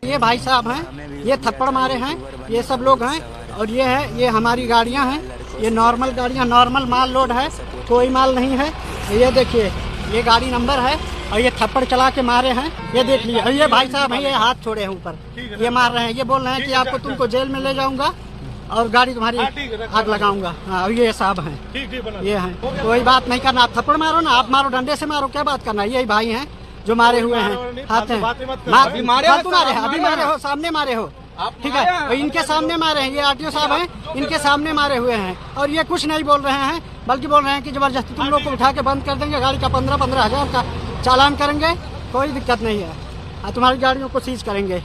ये भाई साहब हैं, ये थप्पड़ मारे हैं, ये सब लोग हैं। और ये है, ये हमारी गाड़ियां हैं, ये नॉर्मल गाड़ियां, नॉर्मल माल लोड है, कोई माल नहीं है। ये देखिए, ये गाड़ी नंबर है और ये थप्पड़ चला के मारे हैं। ये देख लीजिए, ये भाई साहब हैं, ये हाथ छोड़े हैं ऊपर, ये मार रहे हैं। ये बोल रहे हैं कि आपको तुमको जेल में ले जाऊंगा और गाड़ी तुम्हारी आग लगाऊंगा। हाँ, ये साहब हैं, ये हैं। कोई बात नहीं करना, आप थप्पड़ मारो ना, आप मारो, डंडे से मारो, क्या बात करना। यही भाई हैं जो मारे हुए हैं, हाथ हैं। अभी मारे हो, सामने मारे हो, ठीक है। और इनके सामने मारे हैं, ये आरटीओ साहब हैं, इनके सामने मारे हुए हैं। और ये कुछ नहीं बोल रहे हैं, बल्कि बोल रहे हैं कि जबरदस्ती तुम लोग को उठा के बंद कर देंगे, गाड़ी का 15-15 हज़ार का चालान करेंगे, कोई दिक्कत नहीं है, तुम्हारी गाड़ियों को सीज करेंगे।